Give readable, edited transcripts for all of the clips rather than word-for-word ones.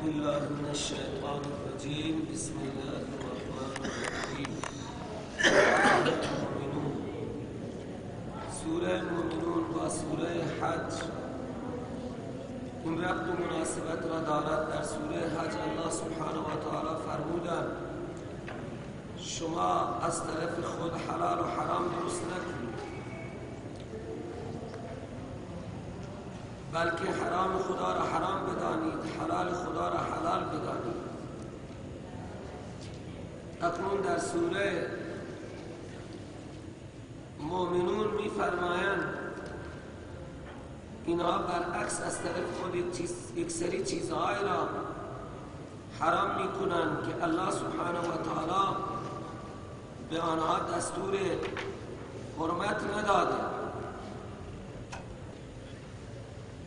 بالله من الشيطان الرجيم بسم الله الرحمن الرحيم سوره مومنون و سوره حج این ربط و مناسبت را دارد. در سوره حج الله سبحانه و تعالی فرمودند شما از طرف خود حلال و حرام درست نکنید، بلکه حرام خدا را حرام بدانید، حلال خدا را حلال بدانید. اکنون در سوره مومنون می فرمایند اینها برعکس از طرف خود یک سری چیزهای را حرام می کنند که الله سبحانه و تعالی به آنها دستور حرمت نداده.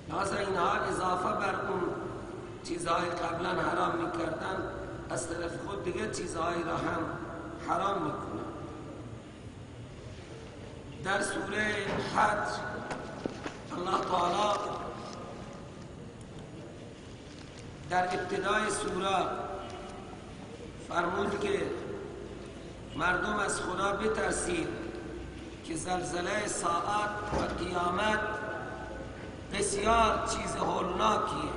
لذا اینها اضافه بر اون چیزهای قبلا حرام میکردن از طرف خود دیگه چیزهایی را هم حرام میکنن. در سوره حج الله تعالی در ابتدای سوره فرمود که مردم از خدا بترسید که زلزله ساعت و قیامت بسیار چیز هولناکیه،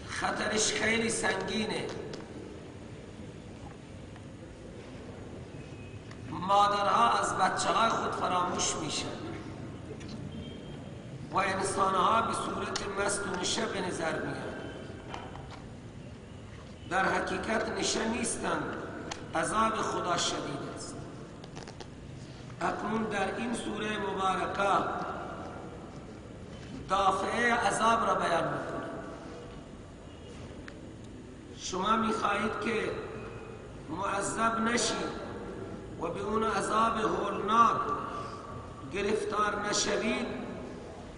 خطرش خیلی سنگینه. مادرها از بچه‌های خود فراموش میشن و انسانها به صورت مست و نشه به نظر میاد. در حقیقت نشه نیستند، عذاب خدا شدید است. اکنون در این سوره مبارکه دافعه عذاب را بیان میکنه. شما میخواهید که معذب نشید و به اون عذاب هولناک گرفتار نشوید.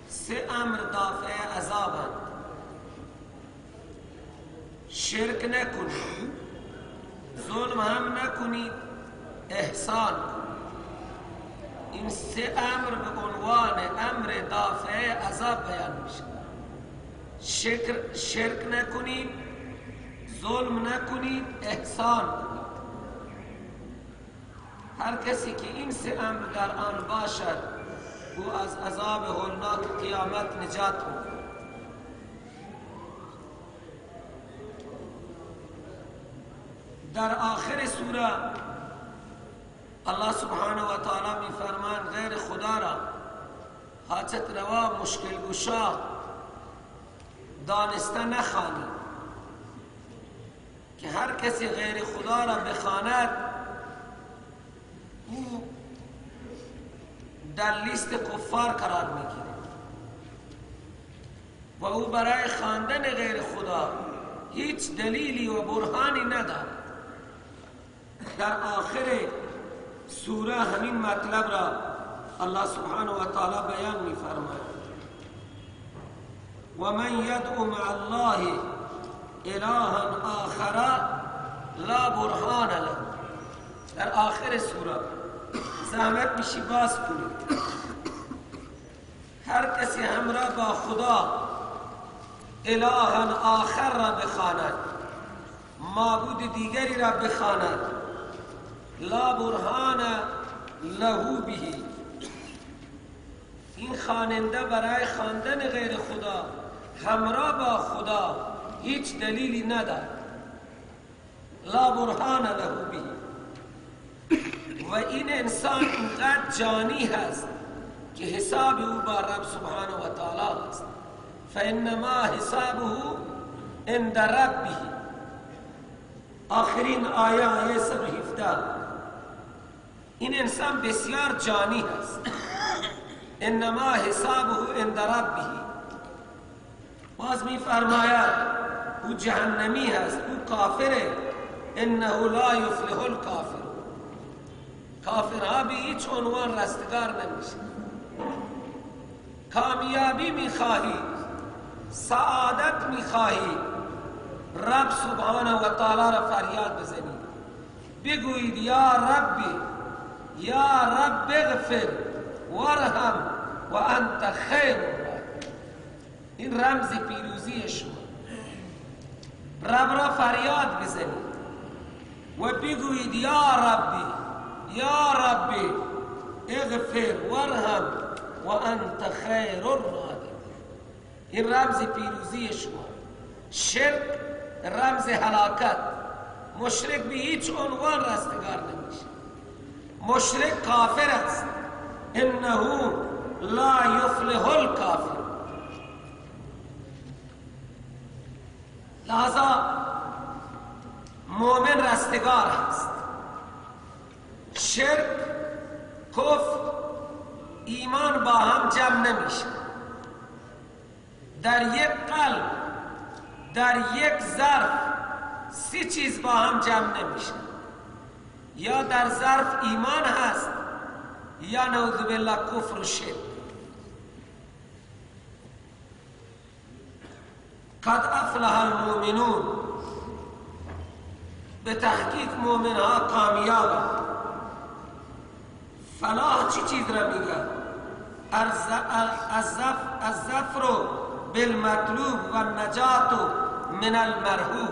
سه امر دافع عذابند: شرک نکنید، ظلم هم نکنید، احسان کنید. این سه امر به عنوان امر دافع عذاب بیان میشه. شرک نکنید، ظلم نکنید، احسان کنید. هر کسی که این سه امر در آن باشد او از عذاب هولناک قیامت نجات می‌یابد. در آخر سوره الله سبحانه و تعالی می‌فرماید غیر خدا را حاجت روا مشکل گشا دانسته نخوانید، که هر کسی غیر خدا را بخواند او در لیست کفار قرار میگیره و او برای خواندن غیر خدا هیچ دلیلی و برهانی ندارد. در آخر سوره همین مطلب را الله سبحانه و تعالی بیان می‌فرماید: و من یدعو مع الله الها آخر لا برهان له. در آخر سوره زحمت میشی باز کنید. هر کسی همراه با خدا الها آخر را بخواند، معبود دیگری را بخواند، لا برهان له به، این خواننده برای خواندن غیر خدا همراه با خدا هیچ دلیلی ندارد. لا برهان له به. و این انسان اینقدر جانی هست که حساب او با رب سبحانه و تعالی است. فانما حسابه عند ربه. آخرین آیه 117. این انسان بسیار جانی هست. انما حسابه عند ربه. باز می فرماید او جهنمی هست، او کافره. انه لا یفلح الکافر. کافرها به هیچ عنوان رستگار نمیشه. کامیابی میخواهی، سعادت میخواهی، رب سبحانه و تعالی را فریاد بزنید، بگویید یا ربی، یا رب اغفر وارحم و انت خیر. این رمز پیروزی شما. رب را فریاد بزنید و بگویید یا ربی یا ربی اغفر وارحم و انت خیر الراحمین. این رمز پیروزی شما. شرک رمز هلاکت. مشرک به هیچ عنوان رستگار نمیشه. مشرک کافر است. انه لا یفلح الکافر. لذا مومن رستگار است. شرک، کفر، ایمان با هم جمع نمیشه. در یک قلب، در یک ظرف 3 چیز با هم جمع نمیشه. یا در ظرف ایمان هست یا نعوذ بالله کفر و شرک. قد افلح المؤمنون. به تحقیق مومن ها کامیاب. فلاح چی چیز را میگه؟ الظفر بالمطلوب و نجات من المرهوب.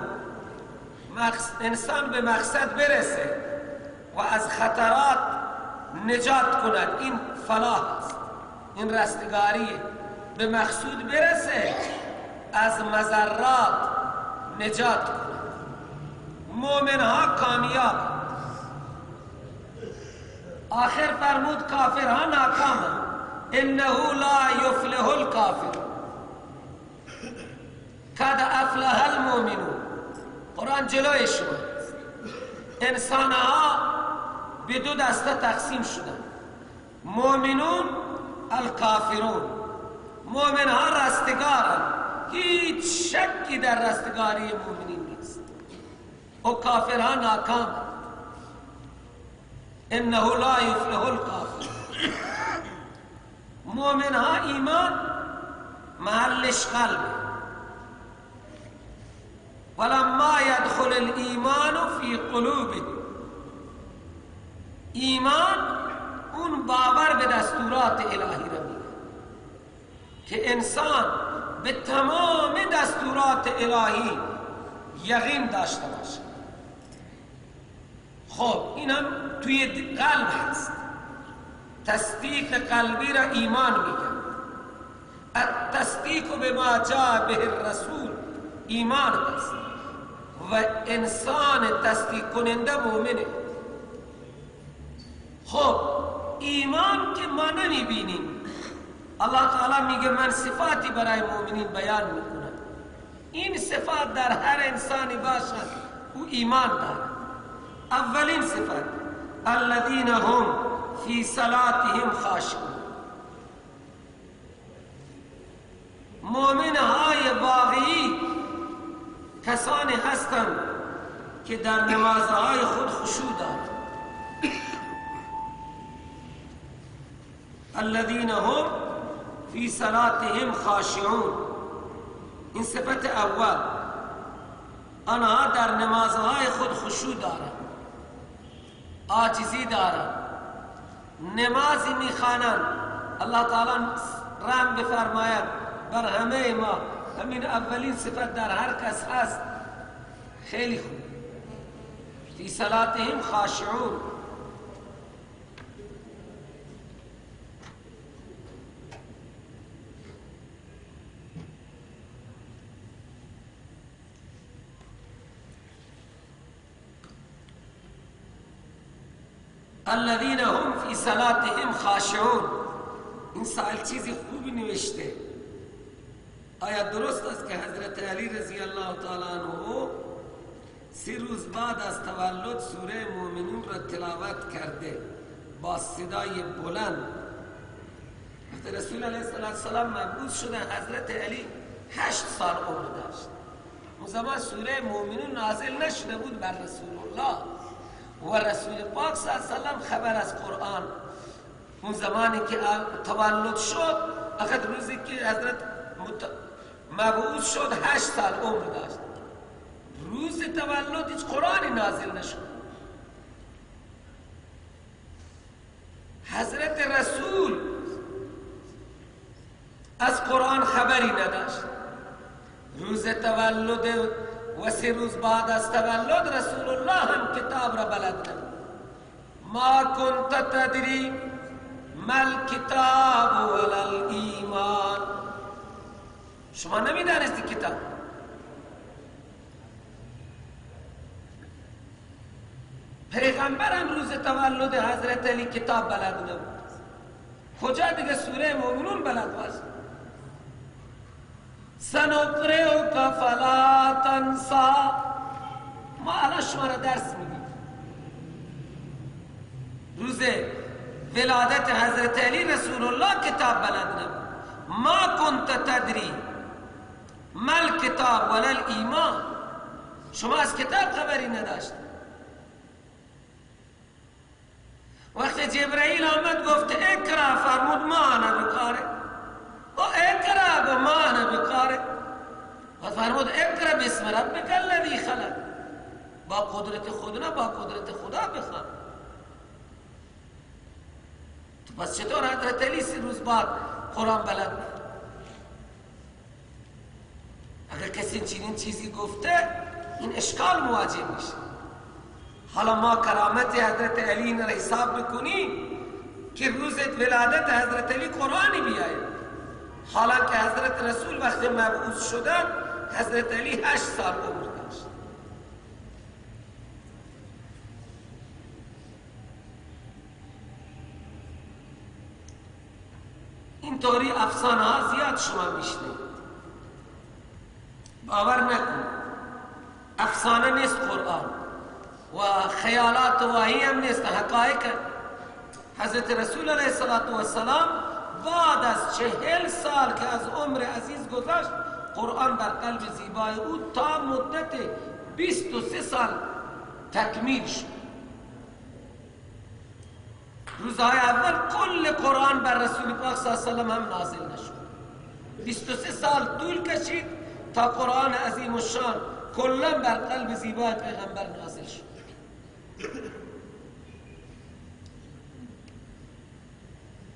انسان به مقصد برسه و از خطرات نجات کند. این فلاح است. این رستگاریه. به مقصود برسه، از مضرات نجات کند. مومن ها کامیاب. آخر فرمود کافرها ناکامند. انه لا یفلح الکافر. قد افلح المؤمنون. قرآن جلوی شما. انسان ها به 2 دسته تقسیم شدند. مؤمنون، الکافرون. مؤمن ها رستگارند. هیچ شکی در رستگاری مؤمنین نیست. و کافرها ناکام. انه لا یفلح الکافر. مؤمن ها ایمان محلش قلب. ولما يدخل الایمان فی قلوبهم. ایمان اون باور به دستورات الهی را میده که انسان به تمام دستورات الهی یقین داشته باشه. خب این هم توی قلب هست. تصدیق قلبی را ایمان میگن. التصدیق بما جاء به الرسول ایمان است. و انسان تصدیق کننده مومنه. خب ایمان که ما نمیبینیم، الله تعالی میگه من صفاتی برای مومنین بیان میکنم. این صفات در هر انسانی باشد او ایمان دارد. اولین صفت الذین هم فی صلاتهم خاشعون. مومن های واقعی کسانی هستند که در نمازهای خود خشوع دارند. الذین هم فی صلاتهم خاشعون. این صفت اول. آنها در نمازهای خود خشوع دارند، عاجزی دارند، نمازی میخوانند. الله تعالی رحم بفرماید بر همه ما. همین اولین صفت در هر کس هست. خیلی خوب. فی صلاتهم خاشعون. الذين هم في صلاتهم خاشعون. این سائل چیزی خوبی نوشته. آیا درست است که حضرت علی رضی الله تعالی عنه 3 روز بعد از تولد سوره مومنون را تلاوت کرده با صدای بلند؟ وقتی رسول الله صلی الله علیه و سلم مبعوث شدن حضرت علی 8 سال عمر داشت. اون زمان سوره مومنون نازل نشده بود بر رسول الله و رسول پاک صلی الله علیه و سلم خبر از قرآن اون زمانی که تولد شد، اخد روزی که حضرت مبعوث شد 8 سال عمر داشت. روز تولد هیچ قرآنی نازل نشد. حضرت رسول از قرآن خبری نداشت. روز تولد و 3 روز بعد از تولد رسول الله هم کتاب را بلد نبود. ما کنت تدری مل کتاب ولا الایمان، شما نمیدانستی کتاب. پیغمبرم روز تولد حضرت علی کتاب بلد نبود، کجا دیگه سوره مومنون بلد باشه. سنقرئک فلا تنسا، ما الان شما را درس میدیم. روز ولادت حضرت علی رسول الله کتاب بلد نبود. ما کنت تدری مل کتاب ولا الایمان، شما از کتاب خبری نداشت. وقتی جبرائیل آمد گفت اقرا، فرمود ما انا بقارئ. و اقرا ما انا بقارئ، و فرمود اقرا باسم ربک الذی خلق. با قدرت خود نه، با قدرت خدا بخوان. تو پس چطور حضرت علی 3 روز بعد قرآن بلد بود؟ اگر کسی چنین چیزی گفته این اشکال مواجه میشه. حالا ما کرامت حضرت علی را حساب بکنیم که روز ولادت حضرت علی قرآنی بیاید، حالا که حضرت رسول وقتی مبعوث شدن حضرت علی 8 سال عمر داشت. اینطوری افسانه ها زیاد شما میشنید. باور نکن، افسانه نیست قرآن و خیالات واهی هم نیست، حقایق. حضرت رسول علیه السلام بعد از 40 سال که از عمر عزیز گذشت، قرآن در قلب زیبای او تا مدت 23 سال تکمیل شد. روزهای اول کل قرآن بر رسول پاک صلی الله علیه وسلم هم نازل نشد. 23 سال طول کشید تا قرآن عظیم الشان کلا بر قلب زیبای پیغمبر نازل شد.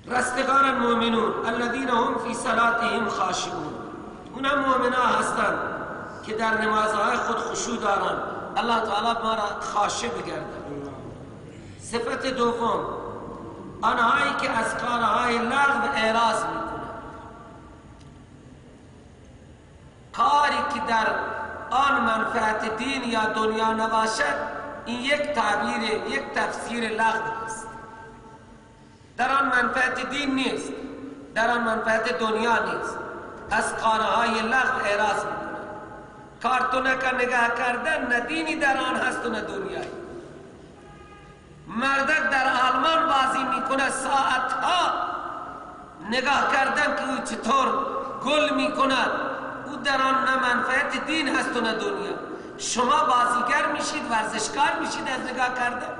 رستگار مؤمنون الذین هم فی صلاتهم خاشعون، اونا مؤمنان هستند که در نمازهای خود خشوع دارند. الله تعالی ما را خاشع بگردد. صفت دوم، آنهایی که از کارهای لغو اعراض میکنند. کاری که در آن منفعت دین یا دنیا نباشد، این یک تعبیر، یک تفسیر لغو است. در آن منفعت دین نیست، در آن منفعت دنیا نیست. از کارهای لغو اعراض میکنند. کارتونک نگاه کردن نه دینی در آن هست و نه دنیایی. مردک در آلمان بازی میکنه، ساعتها نگاه کردن که او چطور گل میکنه، او در آن نه منفعت دین هست و نه دنیا. شما بازیگر میشید، ورزشکار میشید از نگاه کردن.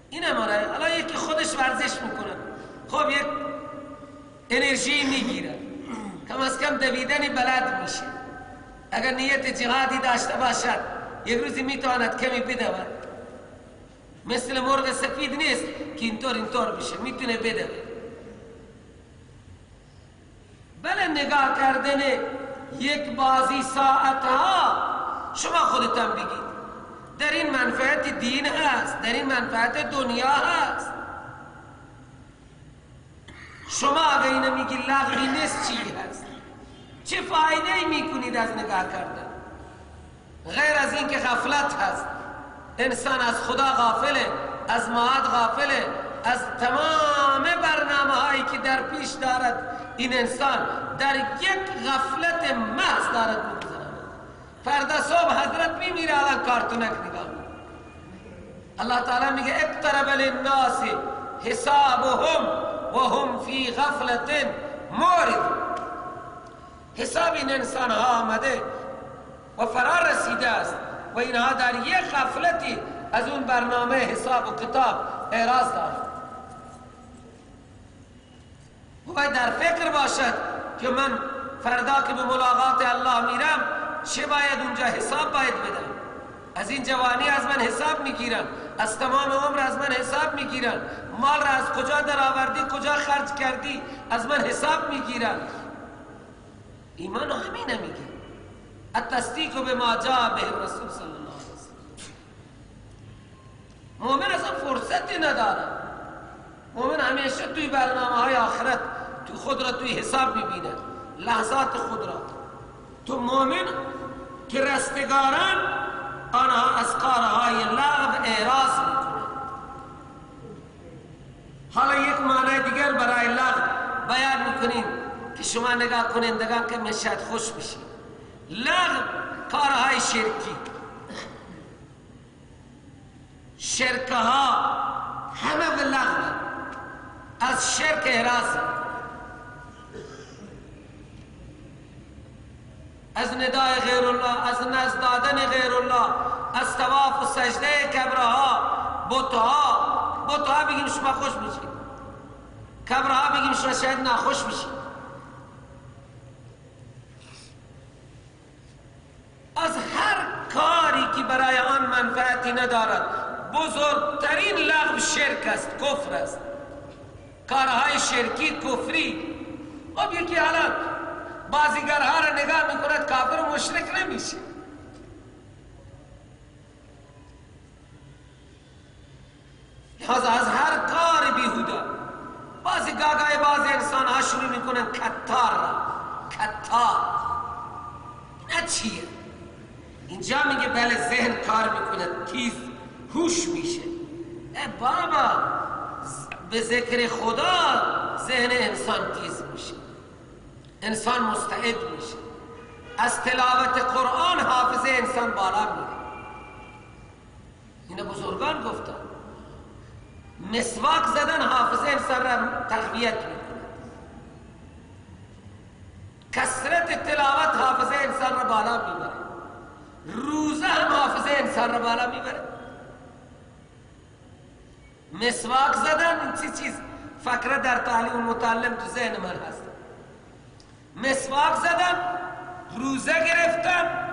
این معنی. حالا یکی خودش ورزش میکنه، خب یک انرژی میگیره، کم از کم دویدن بلد میشه. اگر نیت جهادی داشته باشد یک روزی میتواند کمی بدود. مثل مرغ سفید نیست که اینطور بشه، میتونه بدود. بله نگاه کردن یک بازی ساعتها شما خودتان بگید در این منفعت دین هست، در این منفعت دنیا هست. شما اگه اینو میگی لغوی نیست، چی هست؟ چه فایده ای میکنید از نگاه کردن؟ غیر از این که غفلت هست. انسان از خدا غافله، از معاد غافله، از تمام برنامه هایی که در پیش دارد. این انسان در یک غفلت محض دارد میگذرد. فردا صبح حضرت میمیره، الان کارتونک نگاه. الله تعالی میگه اقترب للناس حسابهم وهم فی غفلت معرضون. حساب این انسان ها آمده و فرا رسیده است و اینها در یک غفلتی از اون برنامه حساب و کتاب اعراض دارد. باید در فکر باشد که من فردا که به ملاقات الله میرم چه باید اونجا حساب باید بدم. از این جوانی از من حساب میگیرم، از تمام عمر از من حساب میگیرن، مال را از کجا در آوردی، کجا خرج کردی، از من حساب میگیرن. ایمان همین میگه، التصدیق بما جاء به رسول صلی الله علیه وسلم. مؤمن اصلا فرصتی نداره. مؤمن همیشه توی برنامه های آخرت تو خود را توی حساب میبینه، لحظات خود را. تو مؤمن که رستگاران آنها از کارهای لغو اعراض میکنه. حالا یک معنی دیگر برای لغو بیان میکنیم که شما نگاه کنندگان که من شاید خوش بشید. لغو کارهای شرکی، شرکها همه به لغو، از شرک اعراض، از ندای غیر الله، از نزد دادن غیر الله، از طواف و سجده کبرها، بتها بگیم شما خوش میشید، کبرها بگیم شما شاید ناخوش میشید. از هر کاری که برای آن منفعتی ندارد، بزرگترین لغو شرک است، کفر است. کارهای شرکی کفری. خب یکی حالا بازیگرها را نگاه میکند کافر و مشرک نمیشه. لحاظا از هر کار بیهوده بعضی گاگای بعضی انسان ها شروع میکنن کتار. نه چیه؟ اینجا میگه بله ذهن کار میکنه، تیز هوش میشه. بابا به ذکر خدا ذهن انسان تیز میشه، انسان مستعد میشه. از تلاوت قرآن حافظه انسان بالا میره. این بزرگان گفتن مسواک زدن حافظه انسان را تقویت میکنه. کثرت تلاوت حافظه انسان را بالا میبره. روزه هم حافظه انسان را بالا میبره. مسواک زدن این چیز فکره در تعلیم متعلم تو ذهن من هست. مسواک زدن، روزه گرفتن،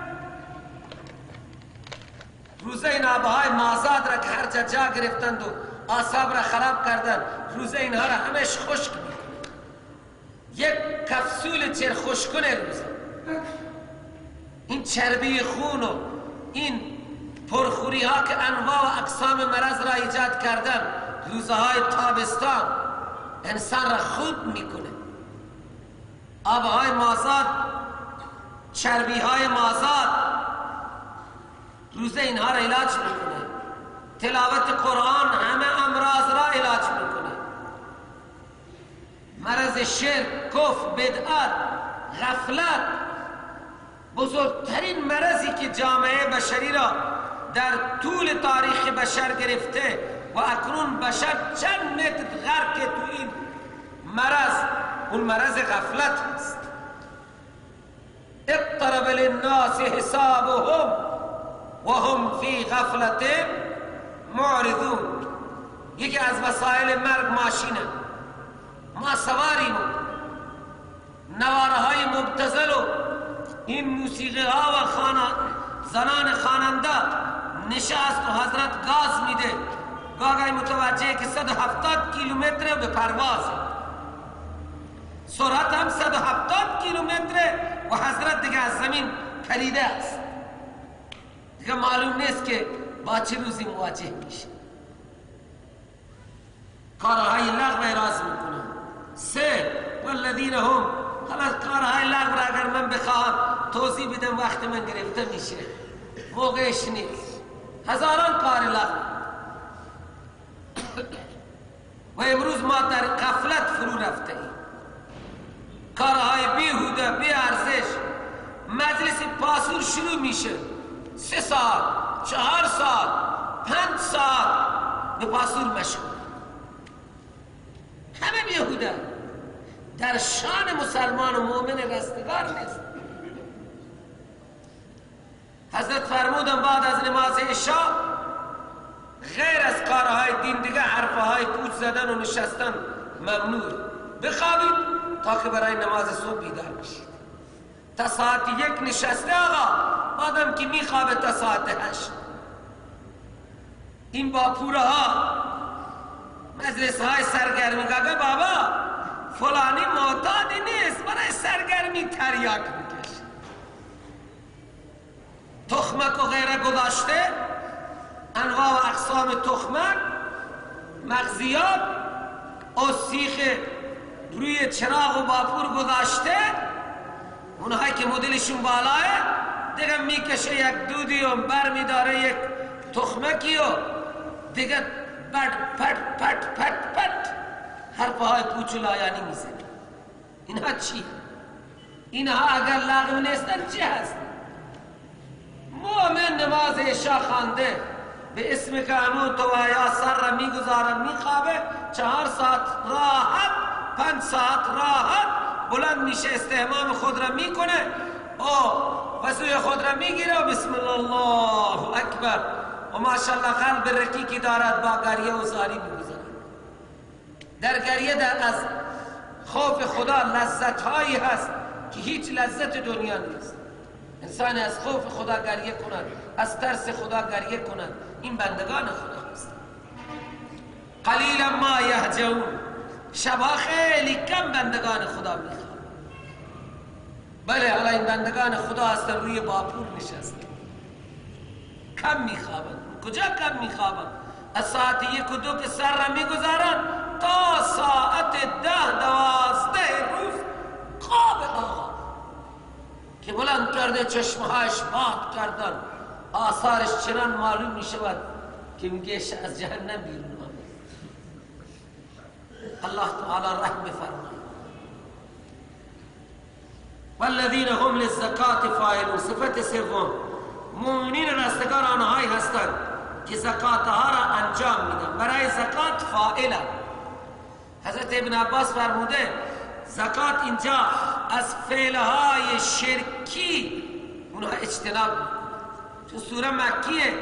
روزه این آبهای مازاد را که هر جا گرفتند و اعصاب را خراب کردن، روزه اینها را همش خشک میکنه. یک کپسول خشککن روزه. این چربی خون و این پرخوری ها که انواع و اقسام مرض را ایجاد کردن، روزه های تابستان انسان را خوب میکنه. آبهای مازاد، چربی های مازاد روزه اینها را علاج میکنه. تلاوت قرآن همه امراض را علاج میکنه. مرض شرک، کفر، بدعت، غفلت، بزرگترین مرضی که جامعه بشری را در طول تاریخ بشر گرفته و اکنون بشر چند متر غرق تو این مرض، اون مرض غفلت است. اقترب للناس حسابهم وهم فی غفلت معرضون. یکی از وسایل مرگ ماشینه. ما سواریم، نواره های مبتذل و این موسیقی ها و زنان خواننده نشست و حضرت گاز میده. گاگای متوجه که 170 کیلومتر به پرواز، سرعت هم 170 کیلومتر و حضرت دیگه از زمین پریده است. دیگه معلوم نیست که با چه روزی مواجه میشه. کارهای لغو اعراض میکنه. 3 والذین هم، حالا کارهای لغو را اگر من بخواهم توضیح بدم وقت من گرفته میشه، موقعش نیست. هزاران کار لغو و امروز ما در غفلت فرو رفته ایم. کارهای بیهوده، بی ارزش. مجلس پاسور شروع میشه 3 ساعت، 4 ساعت، 5 ساعت به پاسور مشغول. همه بیهوده، در شان مسلمان و مؤمن رستگار نیست. حضرت فرمودن بعد از نماز عشاء غیر از کارهای دین دیگه حرفهای پوچ زدن و نشستن ممنوع. بخوابید تا که برای نماز صبح بیدار بشید. تا ساعت 1 نشسته آقا، آدم که میخوابه تا ساعت 8. این باپوره ها مجلس های سرگرمی که بابا فلانی معتادی نیست برای سرگرمی تریاک میکشه، تخمک و غیره گذاشته، انواع و اقسام تخمک، مغزیات و سیخ روی چراغ و باپور گذاشته، اونهایی که مدلشون بالاه دیگه میکشه یک دودی و بر میداره یک تخمکی و دیگه پت پت پت پت حرفهای پوچ و لایانی میزنه. اینها چی؟ اینها اگر لغو نیستن چی هست؟ مومن نماز عشاء خوانده به اسم که همون تو یا سر را میگذاره میخوابه، 4 ساعت راحت 5 ساعت راحت بلند میشه، استحمام خود را میکنه و وضوی خود را میگیره و بسم الله اکبر و ماشاءالله قلب رقیقی دارد، با گریه و زاری بگذارد. در گریه از خوف خدا لذت هایی هست که هیچ لذت دنیا نیست. انسان از خوف خدا گریه کند، از ترس خدا گریه کند، این بندگان خدا هست. قلیلا ما یهجعون، شبها خیلی کم بندگان خدا میخوان. بله حالا این بندگان خدا هستن روی باپور نشستن، کم میخوابن. کجا کم میخوابن؟ از ساعت 1 و 2 که سر را میگذارن تا ساعت 10-12 روز خواب آقا که بلند کرده چشمهایش باد کردن، آثارش چنان معلوم میشود که میگه از جهنم بیرون آمد. الله تعالی رحم بفرماید. والذین هم للزکات فاعلون، صفت سوم مؤمنین رستگار آنهایی هستند که زکات ها را انجام میدن، برای زکات فاعلن. حضرت ابن عباس فرموده زکات اینجا از فعلهای شرکی اونها اجتناب میکنه، چون سوره مکیه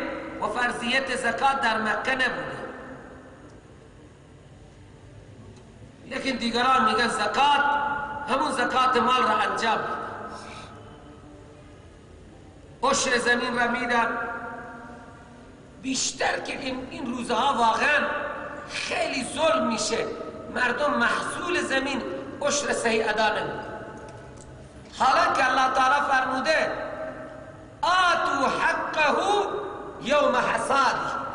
و فرضیت زکات در مکه نبوده. لیکن دیگران میگن زکات همون زکات مال را انجام میدن، عشر زمین را میدن. بیشتر که این روزها واقعا خیلی ظلم میشه، مردم محصول زمین عشر صحیح ادا نمیدن، حالا که الله تعالی فرموده آتو حقه یوم حصادی.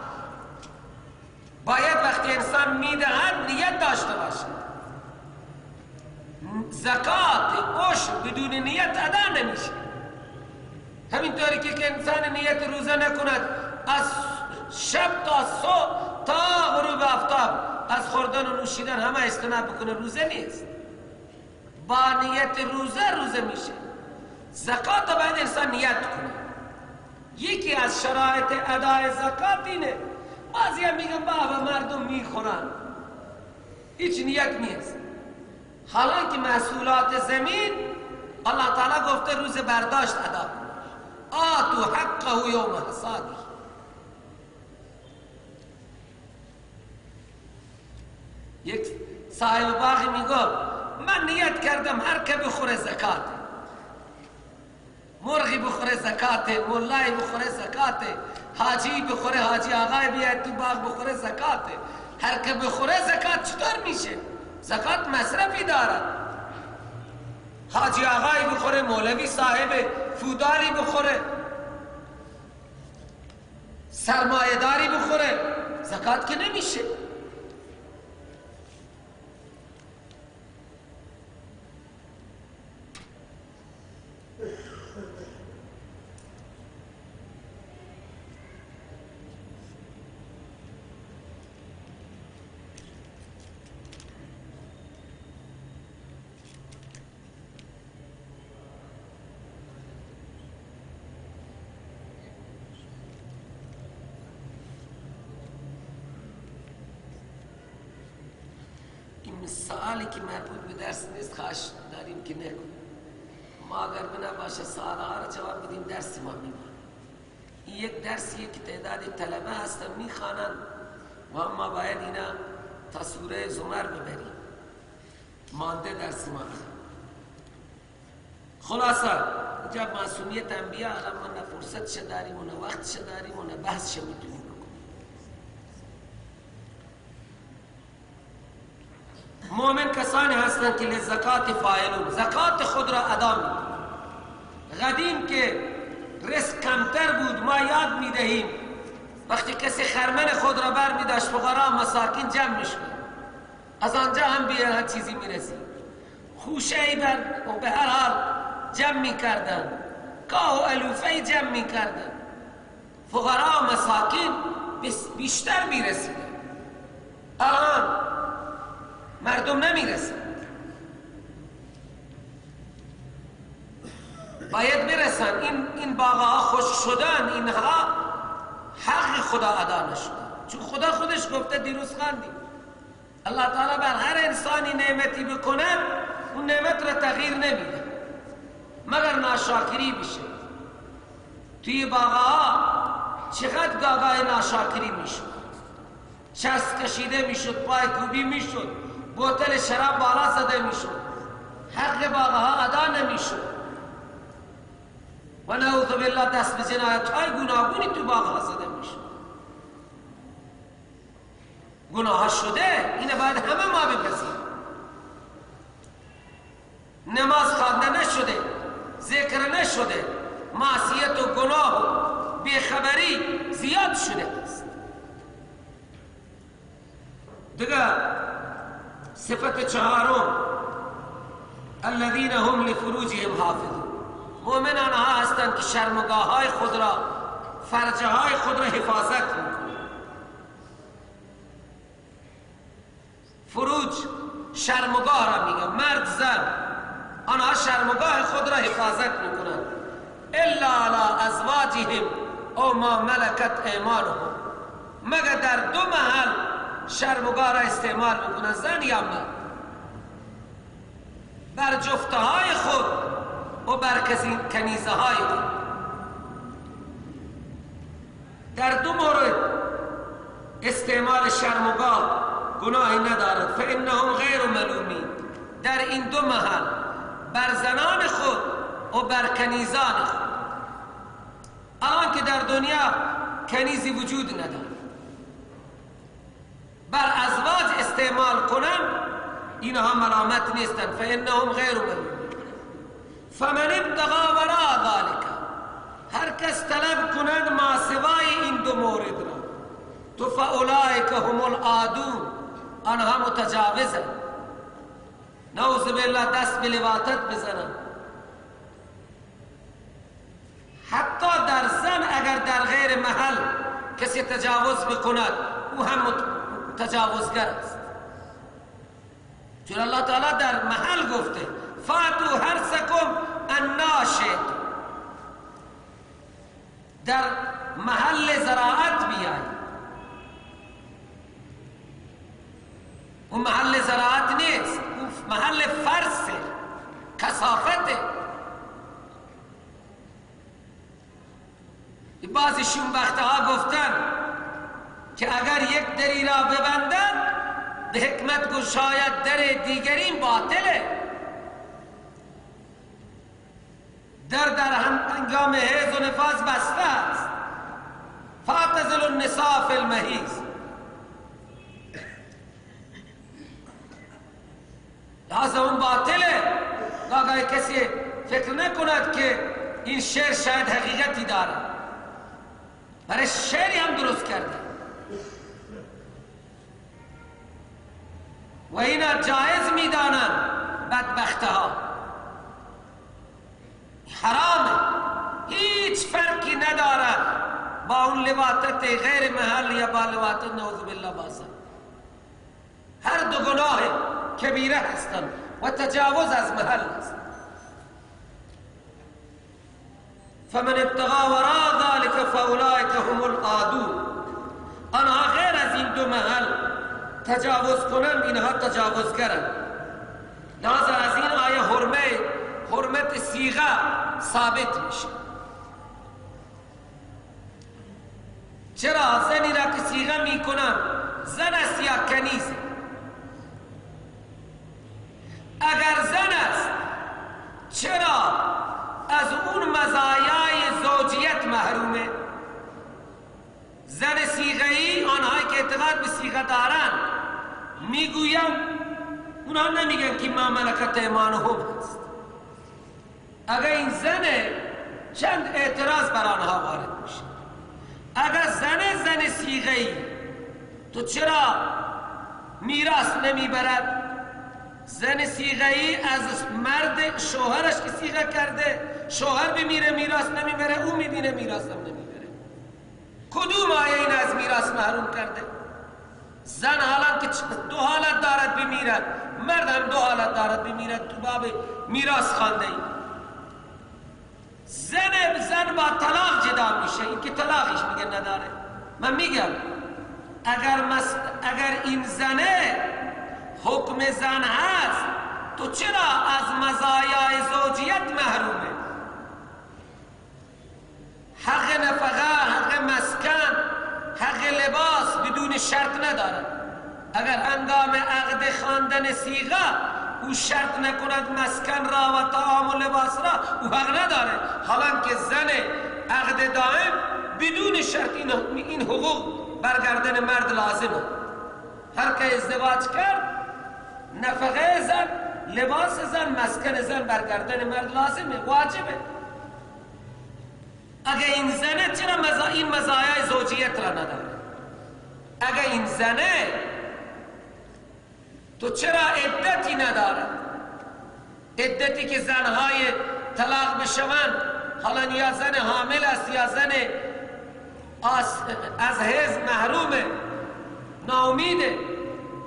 باید وقتی انسان میدهد نیت داشته باشه. زکات عشر بدون نیت ادا نمیشه. همینطوری که انسان نیت روزه نکند، از شب تا صبح تا غروب آفتاب از خوردن و نوشیدن همه اجتناب بکنه، روزه نیست. با نیت روزه میشه. زکات باید انسان نیت کنه. یکی از شرایط ادای زکات اینه. بعضی هم میگن بابا مردم میخورن، هیچ نیت نیست. حالا که محصولات زمین الله تعالی گفته روز برداشت ادا کن، آتو حقه یوم حصادی. یک صاحب باغی میگفت من نیت کردم هر که بخوره زکات، مرغی بخوره زکات، ملای بخوره زکات، حاجی بخوره، حاجی آقای بیاد تو باغ بخوره زکات. هر که بخوره زکات چطور میشه؟ زکات مصرفی دارد. حاجی آقای بخوره، مولوی صاحب فوداری بخوره، سرمایه‌داری بخوره، زکات که نمیشه. سوالی که مربوط به درس نیست خواهش داریم که نکنیم. ما اگر بنا باشه سوالها را جواب بدیم درس ما میمونه. این یک درسیه که تعداد طلبه هستن میخوانن و ما باید اینا تا سوره زمر ببریم، مانده درس ما. خلاصه جب معصومیت انبیاء الان ما نه فرصت داریم و نه وقت داریم و نه بحث میتونیم بکنیم. مؤمن کسانی هستند که لزکات فاعلون، زکات خود را ادا می‌کنند. قدیم که رزق کمتر بود ما یاد می‌دهیم وقتی کسی خرمن خود را بر می‌داشت فقرا مساکین جمع می‌شد، از آنجا هم بیان چیزی می‌رسید. خوشه‌ای به هر حال جمع می‌کردند، گاه و الوفه‌ای جمع می‌کردند، فقرا و مساکین بیشتر می‌رسیدند. الان مردم نمی‌رسند، باید برسن. این باغها خوش شدن، اینها حق خدا ادا نشدن، چون خدا خودش گفته، دیروز خواندیم الله تعالی بر هر انسانی نعمتی بکنه اون نعمت را تغییر نمیده مگر ناشاکری بشه. توی باغها چقدر گاگای ناشاکری میشد، چسب کشیده میشد، پای کوبی میشد، بوتل شراب بالا زده میشد، حق باغها ادا نمیشد و نعوذ بالله دست به جنایت های گوناگونی تو باغها زده میشد. گناه شده، اینه باید همه ما بپذیریم. نماز خوانده نشده، ذکر نشده، معصیت و گناه و بیخبری زیاد شده است. دیگه صفت چهارم الذین هم لفروجهم حافظون، مؤمنان ها هستند که شرمگاه های خود را، فرجه های خود را حفاظت میکنند. فروج شرمگاه را میگن، مرد زن آنها شرمگاه خود را حفاظت میکنند. الا علی ازواجهم او ما ملکت ایمانهم، مگر در دو محل شرمگاه را استعمال میکنند، زن یا مرد، بر جفته های خود و بر کنیزه های خود. در دو مورد استعمال شرمگاه گناهی ندارد. فانهم غیر ملومین، در این دو محل بر زنان خود و بر کنیزان خود. الان که در دنیا کنیزی وجود ندارد، بر ازواج استعمال کنن اینها ملامت نیستند. فانهم غیر ملومین. فمن ابتغى وراء ذلك، هر کس طلب کنند ما سوای این دو مورد را، تو فاولئک هم العادون، آنها متجاوزند. نعوذ بالله دست به لواطت بزنند. حتی در زن اگر در غیر محل کسی تجاوز بکند او هم تجاوزگر است، چون الله تعالی در محل گفته فاتو حرثکم انا شئتم، در محل زراعت بیاید. اون محل زراعت نیست، اون محل فرسه، کثافته. بعضی شنبختها گفتن که اگر یک دری را ببندن به حکمت گو شاید در دیگری باطله. در هنگام حیض و نفاس بسته است. فاعتزلوا النساء فی المحیض، لحظه اون باطله. اگر کسی فکر نکند که این شعر شاید حقیقتی داره، برای شعری هم درست کرده و اینا جایز میدانند. بدبختها حرامه، هیچ فرقی ندارد با اون لواطت غیر محل یا با لواطت نعوذ بالله باسد. هر دو گناه کبیره هستند و تجاوز از محل است. فمن ابتغى وراء ذلك فاولئک هم العادون، آنها غیر از این دو محل تجاوز کنند اینها تجاوزگرند. لذا از این آیه حرمت صیغه ثابت میشه. چرا زنی را که صیغه میکنن زن است یا کنیز؟ اگر زن است چرا از اون مزایای زوجیت محرومه؟ زن صیغه‌ای، آنهایی که اعتقاد به صیغه دارن میگویم اونا نمیگن که ما ملکت ایمانهم هست. اگر این زنه چند اعتراض بر آنها وارد میشه. اگر زن صیغه‌ای تو چرا میراث نمیبرد؟ زن صیغه‌ای از مرد شوهرش که صیغه کرده، شوهر بمیره میراث نمیبره، او میبینه میراث هم نمیبره. کدوم آیه این از میراث محروم کرده؟ زن حالا که دو حالت دارد بمیرد، مرد هم دو حالت دارد بمیرد، تو باب میراث خوانده ای. زن با طلاق جدا میشه، این که طلاقش میگه نداره. من میگم اگر این زنه حکم زن هست، تو چرا از مزایای زوجیت محرومه؟ حق نفقه، حق مسکن، حق لباس بدون شرط نداره. اگر هنگام عقد خواندن صیغه او شرط نکند مسکن را و طعام و لباس را، او حق نداره. حالا که زن عقد دائم بدون شرط این حقوق برگردن مرد لازمه. هر که ازدواج کرد، نفقه زن، لباس زن، مسکن زن برگردن مرد لازمه، واجبه. اگر این زنه چرا این مزایای زوجیت را نداره؟ اگر این زنه تو چرا عدتی نداره؟ عدتی که زنهای طلاق بشوند، حالا یا زن حامل است یا زن از حیض محرومه، ناامیده،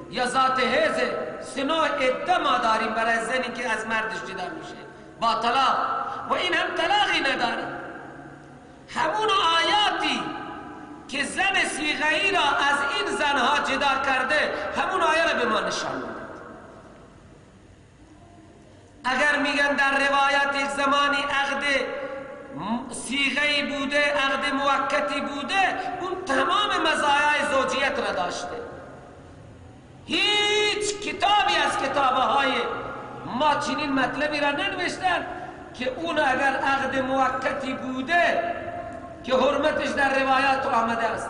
یا ذات حیض، سنوع عده ما داریم برای زنی که از مردش جدا میشه با طلاق، و این هم طلاقی نداره. همون آیاتی که زن صیغه‌ای را از این زنها جدا کرده، همون آیه را به ما نشان میده. اگر میگن در روایت یک زمانی عقد صیغه‌ای بوده، عقد موقتی بوده، اون تمام مزایای زوجیت را داشته. هیچ کتابی از کتابهای ما چنین مطلبی را ننوشتن که اون اگر عقد موقتی بوده که حرمتش در روایات آمده است،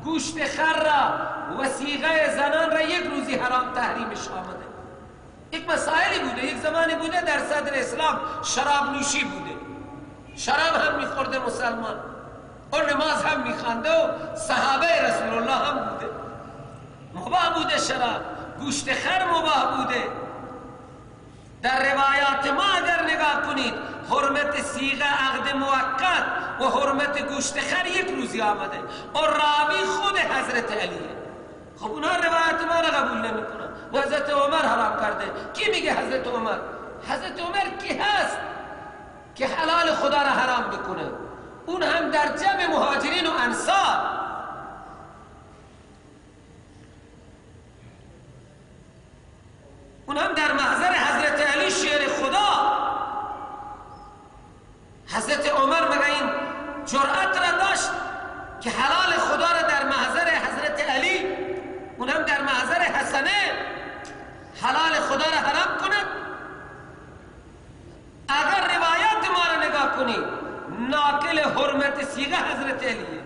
گوشت خر را و صیغه زنان را یک روزی حرام تحریمش آمده. یک مسائلی بوده، یک زمانی بوده در صدر اسلام شراب نوشی بوده، شراب هم میخورده مسلمان و نماز هم میخوانده و صحابه رسول الله هم بوده، مباح بوده شراب، گوشت خر مباح بوده. در روایات ما اگر نگاه کنید، حرمت صیغه عقد موقت و حرمت گوشت خر یک روزی آمده و راوی خود حضرت علیه. خب اونها روایت ما را قبول نمی کنن و حضرت عمر حرام کرده. کی میگه حضرت عمر؟ حضرت عمر کی هست که حلال خدا را حرام بکنه؟ اون هم در جمع مهاجرین و انصار. اون هم در محضر حضرت علی شیر خدا. حضرت عمر مگه این جرأت را داشت که حلال خدا را در محضر حضرت علی، اون هم در محضر حسنه، حلال خدا را حرام کند؟ اگر روایات ما را نگاه کنید، ناقل حرمت صیغه حضرت علیه.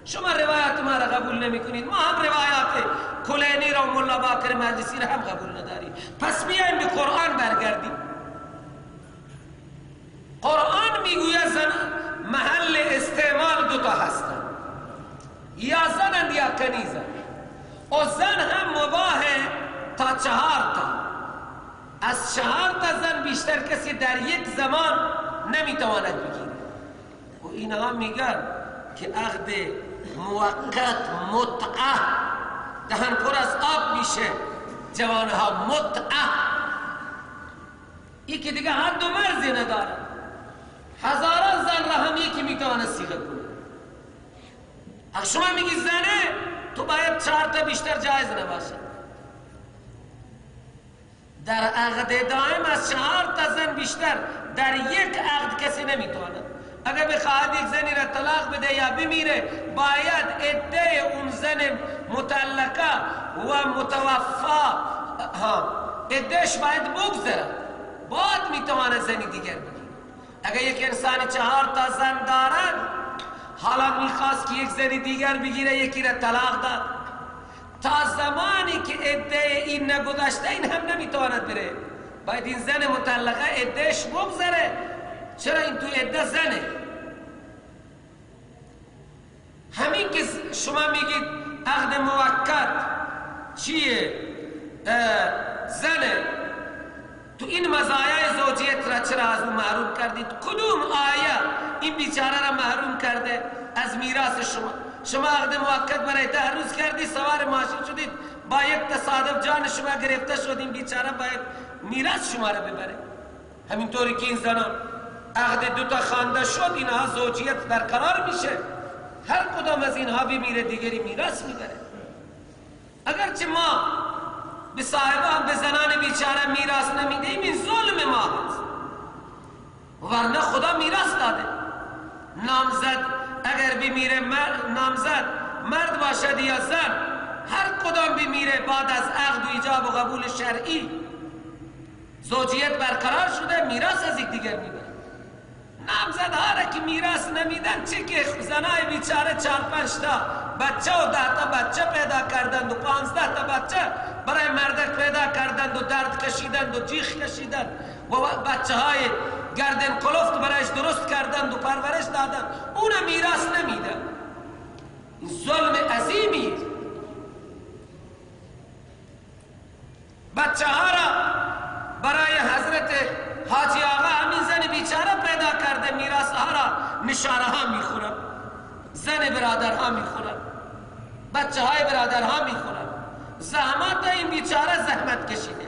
شما روایات ما را قبول نمی کنید، ما هم روایات کلینی را و مولا باکر مجلسی را هم قبول نداریم. پس بیایم به قرآن برگردیم. قرآن میگوید زن محل استعمال دوتا هستند، یا زنند یا کنیزند، و زن هم مباهه تا 4 تا. از 4 تا زن بیشتر کسی در یک زمان نمیتواند بگیره. و اینها میگن که عقد موقت متعه دهن پر از آب میشه، جوانها متعه، این که دیگه حد و مرزی نداره. هزاران زن را هم یکی میتواند صیغه کنه. اگر شما میگی زنه، تو باید 4 تا بیشتر جایز نباشه. در عقد دائم از 4 تا زن بیشتر در یک عقد کسی نمیتواند. اگر بخواهد یک زنی را طلاق بده یا بمیره، باید عده اون زن مطلقه و متوفا عدهش باید بگذره، بعد میتواند زنی دیگر بگیره. اگر یک انسانی 4 تا زن دارد، حالا میخواست که یک زنی دیگر بگیره، یکی را طلاق داد، تا زمانی که عده این نگذشته این هم نمیتواند بره. باید این زن مطلقه عدهش بگذره. چرا این تو عده زنه؟ همین که شما میگید عقد موکد چیه؟ زنه. تو این مزایای زوجیت را چرا از اون محروم کردید؟ کدوم آیه این بیچاره را محروم کرده از میراث شما؟ شما عقد موکد برای 10 روز کردی، سوار ماشین شدید، با یک تصادف جان شما گرفته شد، این بیچاره باید میراث شما را ببره. همینطوری که این زنان عقد 2 تا خوانده شد، اینها زوجیت برقرار میشه، هر کدام از اینها بمیره دیگری میراث میبره. اگرچه ما به صاحبان به زنان بیچاره میراث نمیدهیم، این ظلم ما هست، ورنه خدا میراث داده. نامزد اگر بمیره، نامزد مرد باشد یا زن، هر کدام بمیره بعد از عقد و ایجاب و قبول شرعی زوجیت برقرار شده، میراث از یک دیگر میبره. نامزدها را که میراث نمیدن، چه که زنای بیچاره 4-5 تا بچه و 10 تا بچه پیدا کردند و 15 تا بچه برای مردک پیدا کردند و درد کشیدند و جیخ کشیدند و بچه های گردن کلفت برایش درست کردند و پرورش دادند، اون میراث نمیدن. این ظلم عظیمی. بچه ها را برای حضرت حاجی آقا همین زن بیچاره پیدا کرده، میراث ها را نشانه ها میخورن، زن برادرها میخورن، بچه های برادرها میخورن. زحمت این بیچاره زحمت کشیده،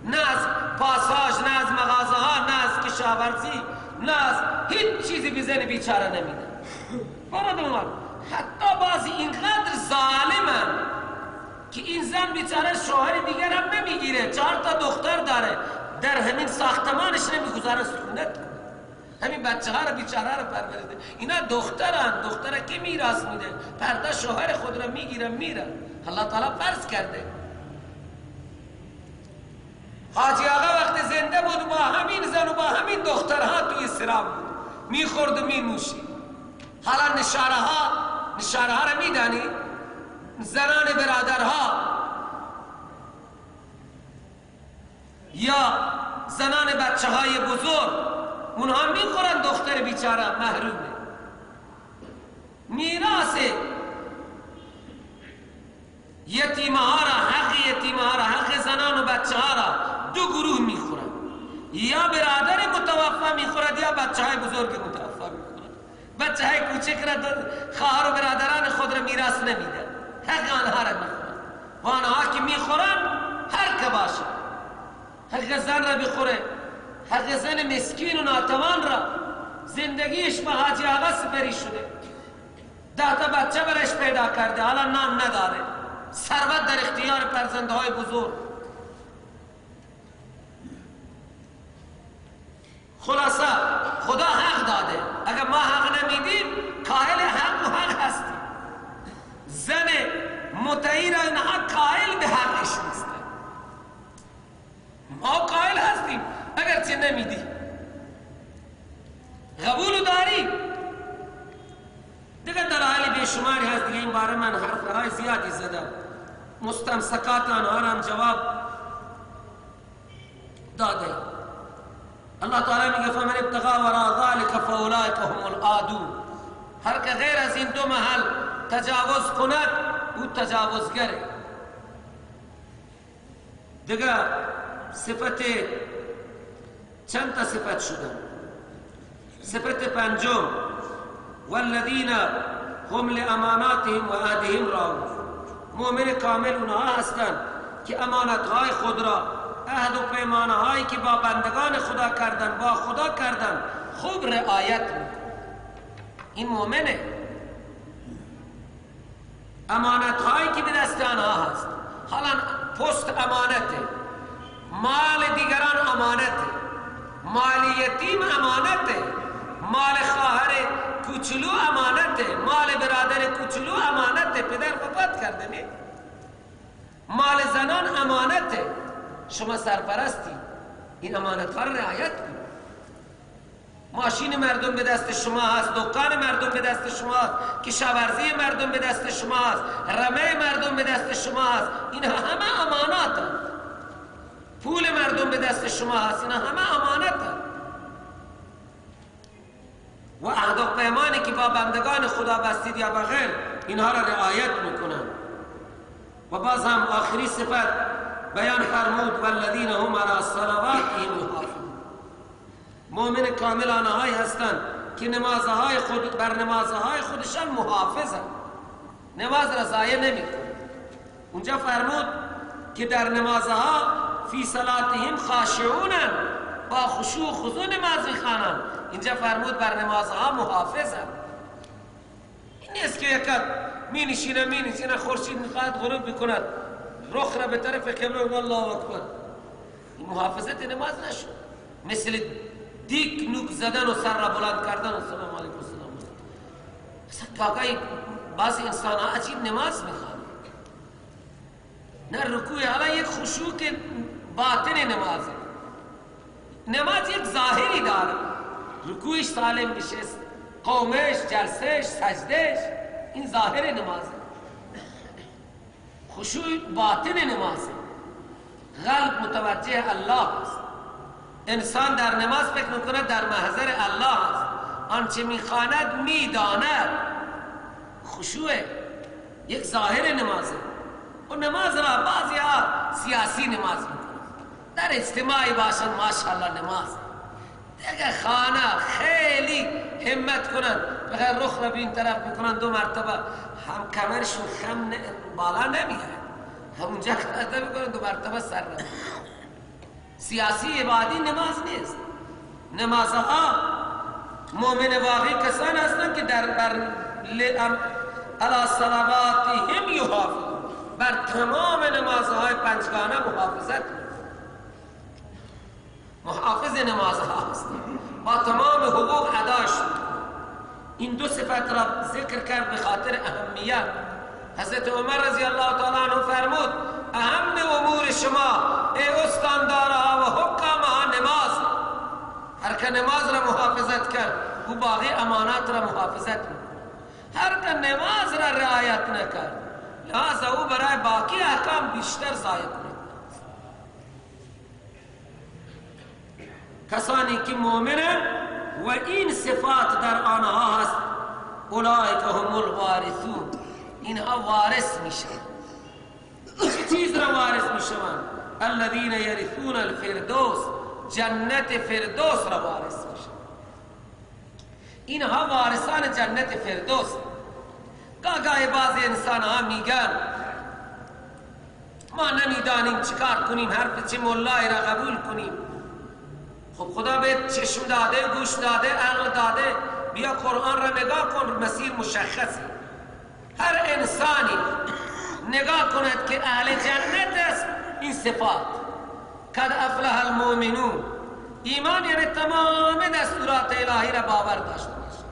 نه از پاساژ، نه از مغازه ها، نه از کشاورزی، نه از هیچ چیزی به زن بیچاره نمیده. برادران حتی بعضی اینقدر ظالمن که این زن بیچاره شوهر دیگر هم نمیگیره، 4 تا دختر داره، در همین ساختمانش نمیگذاره سکونت کنه، همین بچه ها را بیچاره را پرورده. اینا دخترن، دختره که میراث میده؟ پرده شوهر خود را میگیرن میرن. الله تعالی فرض کرده. حاجی آقا وقت زنده بود با همین زن و با همین دخترها توی سراب بود، میخورد و مینوشید. حالا نشانه ها را میدانی؟ زنان برادرها یا زنان بچه های بزرگ، اونها میخورن، دختر بیچاره محرومه. میراث یتیمه ها را، حق یتیمه ها را، حق زنان و بچه ها را 2 گروه میخورن، یا برادر متوفا میخورد یا بچه های بزرگ متوفا میخورد. بچه های کوچک را خواهر و برادران خود را میراث نمیدن، حق آنها را میخورن. و آنها که میخورن هر که باشه، حق زن را بخوره، حق زن مسکین و ناتوان را، زندگیش با حاجی آقا سپری شده، 10 تا بچه برش پیدا کرده، حالا نان نداره، ثروت در اختیار فرزندهای بزرگ. خلاصه خدا حق داده، اگر ما حق نمیدیم قائل حق و حق هستیم. زن متعی را اینها قائل به حقش نیستن، ما قائل هستیم اگرچه نمیدی. قبول داری؟ دیگر دلایل بیشماری هست، دیگه این باره من حرفهای زیادی زدم، مستمسکات آنها را هم جواب داده. الله تعالی میگه فمن ابتغى وراء ذلك فاولئک هم العادون. هر که غیر از این 2 محل تجاوز کند او تجاوزگره. دیگه صفت چند تا صفت شدن. صفت 5 والذین هم لاماناتهم و عهدهم راعون. مؤمن کامل اونها هستند که امانتهای خود را، عهد و پیمانه هایی که با بندگان خدا کردن، با خدا کردن، خوب رعایت میکنن. این مؤمنه. امانت هایی که به دست آنها هست، حالا پست امانته، مال دیگران امانته، مال یتیم امانته، مال خواهر کوچولو امانته، مال برادر کوچولو امانته، پدر وفات کرده نه، مال زنان امانته. شما سرپرستی، این امانت ها را رعایت کنید. ماشین مردم به دست شما هست، دکان مردم به دست شما هست، کشاورزی مردم به دست شما هست، رمه مردم به دست شما هست. اینها همه امانات هست. پول مردم به دست شما هست، اینها همه امانت هست. و عهد و پیمانی که با بندگان خدا بستید یا بغیر، اینها را رعایت میکنند. و باز هم آخری صفت بیان فرمود والذین هم علی صلواتهم یحافظون. مؤمن کامل آنهایی هستند که نمازهای خود بر نمازهای خودشان محافظند، نماز را ضایع نمیکنند. اونجا فرمود که در نمازها فی صلاتهم خاشعون، با خشوع و خضوع نماز میخوانند. اینجا فرمود بر نمازها محافظند. این نیست که یکت می نشینه خورشید میخواهد غروب بکند رخ را به طرف قبله و الله اکبر، این محافظت نماز نشد. مثل دیک نوک زدن و سر را بلند کردن و سلام علیکم سلام علیکم. کاکای بعضی انسان ها عجیب نماز میخوان، نه رکوع، حالا یک خشوع که باطن نمازه. نماز یک ظاهری داره، رکوعش سالم بشه، قومش، جلسهش، سجدهش، این ظاهر نمازه. خشوع باطن نمازه، قلب متوجه الله است. انسان در نماز فکر میکند در محضر الله است، آنچه میخواند میداند. خشوع یک ظاهر نمازه. و نماز را بعضی ها سیاسی نماز میکنند، در اجتماعی باشند ماشاءالله نماز، دیگه خانه خیلی همت کنند بخیر رخ را به این طرف میکنند، دو مرتبه هم کمرشون خم بالا نمیاد، همونجا خرده میکنند، دو مرتبه سر را. سیاسی عبادی نماز نیست. نمازها مؤمن واقعی کسان هستند که در علی صلواتهم یحافظون، بر تمام نمازهای پنجگانه محافظت، محافظ نمازها هستند، با تمام حقوق اداش. این دو صفت را ذکر کرد به خاطر اهمیت. حضرت عمر رضی الله تعالی عنه فرمود اهم امور شما ای استاندارها و حکامها نماز. هر که نماز را محافظت کرد او باقی امانات را محافظت می‌کند. هر که نماز را رعایت نکرد لحاظا او برای باقی احکام بیشتر ضایع کند. کسانی که مؤمنند و این صفات در آنها هست اولئک هم الوارثون، اینها وارث میشن. چه چیز را وارث میشوند؟ الذین یرثون الفردوس، جنت فردوس را وارث میشن. اینها وارثان جنت فردوس. گاهی بعضی انسان ها میگن ما نمیدانیم چیکار کنیم، حرف چه مولای را قبول کنیم. خب خدا به چشم داده، گوش داده، عقل داده، بیا قرآن را نگاه کن، مسیر مشخصه. هر انسانی نگاه کند که اهل جنت است، این صفات قد افلح المؤمنون، ایمان یعنی تمام دستورات الهی را باور داشته باشه.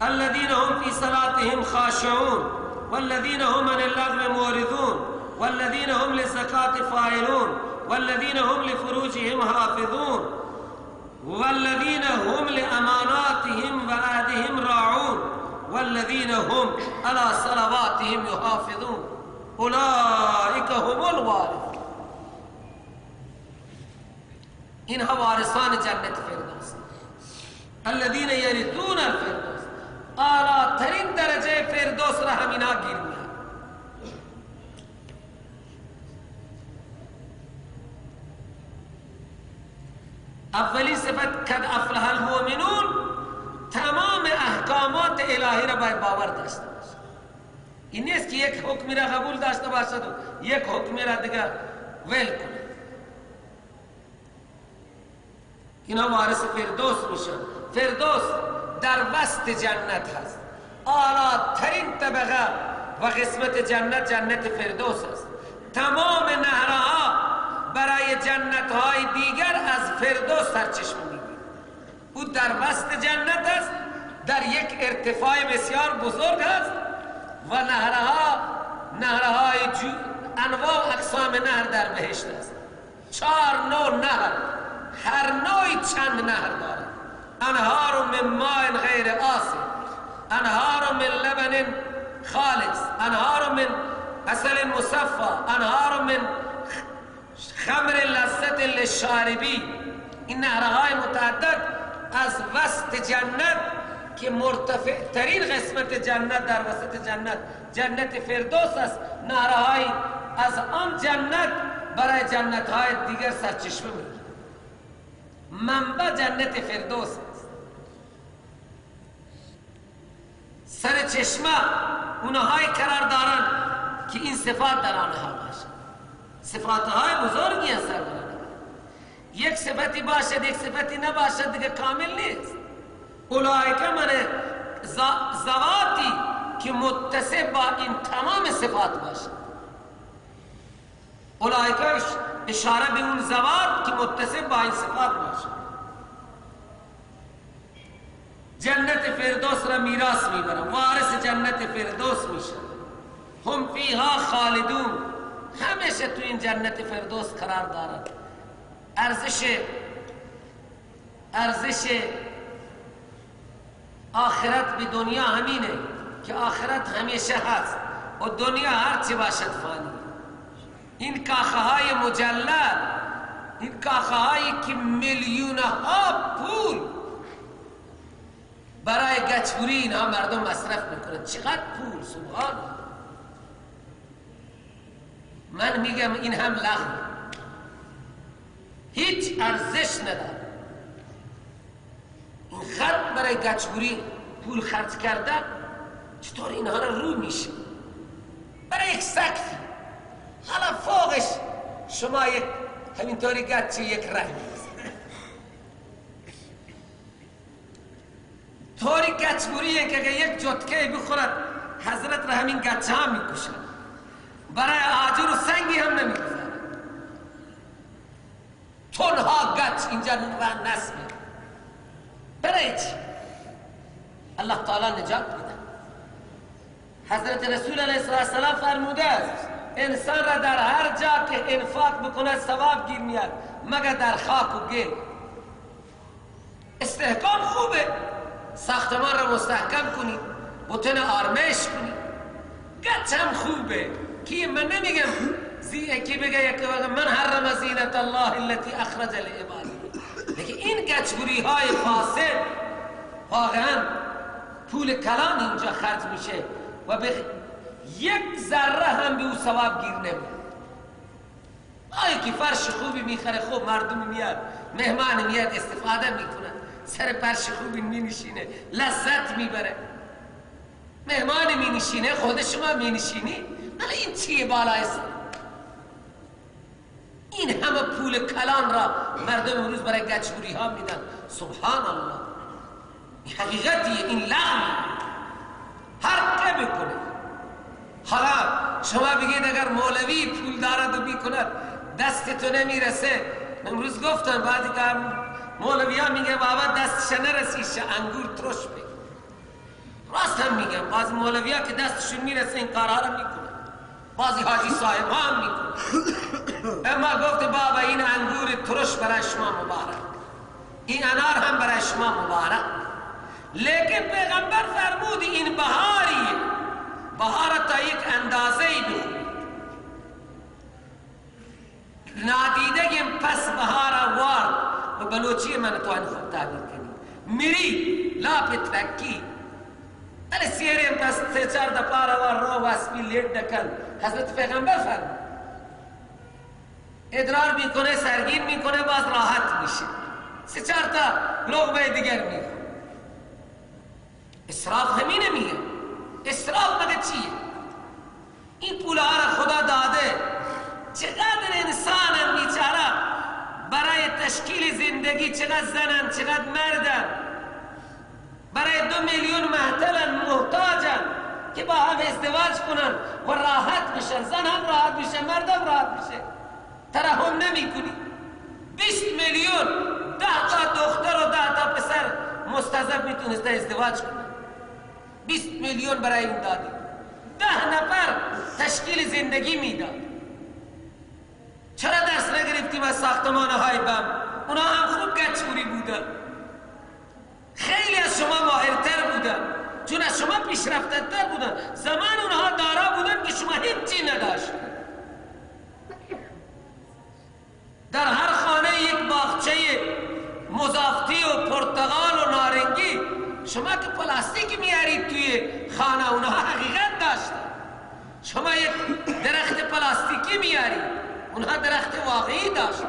الذين هم في صلاتهم خاشعون والذين هم عن اللغو معرضون والذين هم للزكاة فاعلون والذين هم لفروجهم حافظون والذين هم لأماناتهم وعهدهم راعون والذين هم على صلواتهم يحافظون اولئك هم الوارثون. اینها وارثان جنت فردوس، الذين يرثون الفردوس. اعلی ترین درجه فردوس را همینا گیر میاد. اولی صفت قد افلح المؤمنون، تمام احکامات الهی را باید باور داشته باشه. این نیست که یک حکمی را قبول داشته باشد و یک حکمی را دیگر ول کنه. اینا وارث فردوس میشن. فردوس در وسط جنت هست. اعلی ترین طبقه و قسمت جنت جنت فردوس است. تمام نهرها برای جنت های دیگر از فردوس سرچشمه میگیرد. او در وسط جنت است، در یک ارتفاع بسیار بزرگ است و نهرهای انواع اقسام نهر در بهشت است. 4 نوع نهر، هر نوعی چند نهر دارد. انهار من ماء غیر آسن، انهار من لبن خالص، انهار من عسل مصفى، انهار من خمر لذت للشاربین. این نهرهای متعدد از وسط جنت که مرتفع ترین قسمت جنت در وسط جنت فردوس است، نهرهای از آن جنت برای جنتهای دیگر سرچشمه میگیرد. منبع جنت فردوس است. سرچشمه اونهایی قرار دارند که این صفات در آنها باشد. صفاتهای بزرگی هستند. یک صفتی باشد یک صفتی نباشد دیگه کامل نیست. اولئک من ذواتی که متصف با این تمام صفات باشد. اولئک اشاره به اون ذوات که متصف با این صفات باشد. جنت فردوس را میراث میبرن، وارث جنت فردوس میشن. هم فیها خالدون، همیشه تو این جنت فردوس قرار دارند. ارزش آخرت به دنیا همینه که آخرت همیشه هست و دنیا هرچی باشد فانی. این کاخه های مجلل، این کاخه هایی که میلیون ها پول برای گچبوری اینها مردم مصرف میکنند. چقدر پول! سبحان الله. من میگم این هم لغو، هیچ ارزش نداره. این خلق برای گچبوری پول خرج کردن چطور اینها را رو میشه؟ برای یک سقفی، حالا فوقش شما یک همینطوری گچی یک رنگ طوری گچبوریه که اگر یک جتکه بخورد حضرت را همین گچه ها میکشن. برای آجر و سنگی هم نمیگذارد. تنها گچ اینجا را نصب برای چی؟ الله تعالی نجات میده. حضرت رسول علیه السلام فرموده است انسان را در هر جا که انفاق بکند ثواب گیر میاد مگر در خاک و گل. استحکام خوبه، ساختمان را مستحکم کنی، بطن آرمش کنی، گچ هم خوبه که من نمیگم که بگه من حرم زینت الله التي اخرج لعباده، لیکن این گچبوری های فاسد واقعا پول کلان اینجا خرج میشه و به یک ذره هم به او ثواب گیر نمیاد. آیا که فرش خوبی میخره، خوب مردم میاد، مهمان میاد استفاده میکنه، سر فرش خوبی مینشینه، لذت میبره. مهمان مینشینه، خود شما مینشینی، ولی این چیه بالای سر؟ این همه پول کلان را مردم امروز برای گچبوری ها میدن. سبحان الله، این حقیقتیه، این لغم هر که بکنه. حالا شما بگید اگر مولوی پول دارد و میکند دست تو نمیرسه. امروز گفتن بعضی که مولوی ها میگه بابا دستش نرسیشه انگور ترش بگیر. راست هم میگم، بعضی مولوی ها که دستشون میرسه این کارها را میکنه، بعضی حاجی صاحب ها هم میکنه. اما گفت بابا این انگور ترش برای شما مبارک، این انار هم برای شما مبارک. لیکن پیغمبر فرمود این بهاریه، بهار تا یک اندازه ای بخورید، نادیده پس بهار وار و بلوچی من تو این خود تعبیر کنید میری لاپ ترکی اره سیریم پس سه چار دپاره وار رو واسپی لیٹ دکن. حضرت پیغمبر فرمود ادرار میکنه، سرگین میکنه، باز راحت میشه، سه چار تا لقمه دیگر میخوره. اسراف همینه میگه. اسراف مگه چیه؟ این پولها را خدا داده، چقدر انسانم بیچاره برای تشکیل زندگی، چقدر زنن چقدر مردن برای 2 میلیون محتلن محتاجن که با هم ازدواج کنن و راحت بشن، زن هم راحت بشه، مرد هم راحت بشه. ترحم نمی کنی. 20 میلیون 10 تا دختر و 10 تا پسر مستضعف میتونسته ازدواج کنن. 20 میلیون برای این دادی، 10 نفر تشکیل زندگی میداد. چرا دست نگرفتیم از ساختمان های بم؟ اونا هم خوب گچبوری بودن. شما که پلاستیک میارید توی خانه، اونها حقیقت داشتن. شما یک درخت پلاستیکی میارید، اونها درخت واقعی داشتن.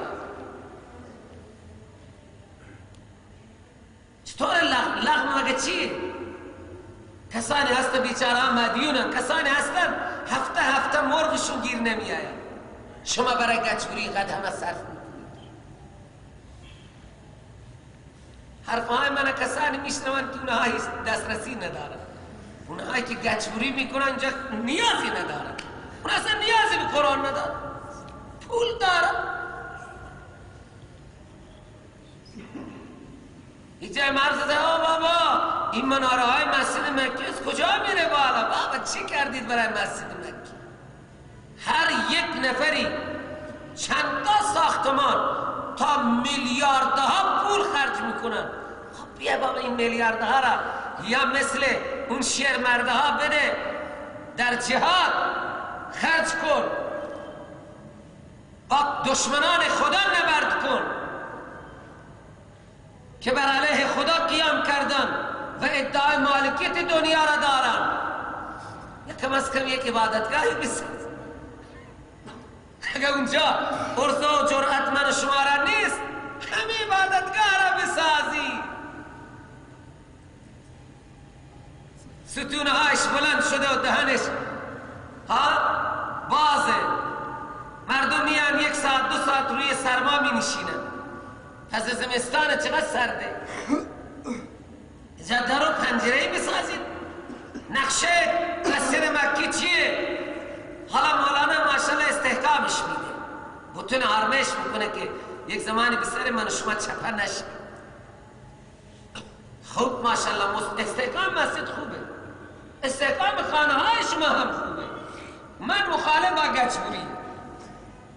چطور لغم مگه چیه؟ کسانی هستن بیچاره مدیونن، کسانی هستن هفته مرغشون گیر نمیآید. شما برای گچوری قد همه صرف میکنید. حرفهای من کسانی میشنون که اونها هیچ دسترسی ندارن. اونهایی که گچوری میکنن اینجا نیازی ندارن. اون اصلا نیازی به قرآن ندارن، پول دارن. اینجا مرز زده بابا این مناره های مسجد مکی از کجا میره بالا؟ بابا چی کردید برای مسجد مکی؟ هر یک نفری چند تا ساختمان تا میلیاردها پول خرج میکنن. خب بیا بابا این میلیاردها را یا مثل اون شیرمردها بده در جهاد خرج کن، با دشمنان خدا نبرد کن که بر علیه خدا قیام کردن و ادعای مالکیت دنیا را دارن. یا کم از کم یک عبادتگاهی بساز. اگر اونجا عرض و جرأت من شما را نیست، همین عبادتگاه را بسازی. ستونهایش بلند شده و دهنش بازه. مردم میان 1 ساعت 2 ساعت روی سرما می نشینن. از زمستان چقدر سرده. اینجا در و پنجره‌ای بسازید. نقشه مسجد مکی چیه؟ حالا مولانا ماشاءالله استحکامش میده، بتون آرمش میکنه که یک زمانی به سر من و شما چپه نشه. خوب ماشاءالله استحکام مسجد خوبه، استحکام خانه های شما هم خوبه. من مخالف با گچبوری.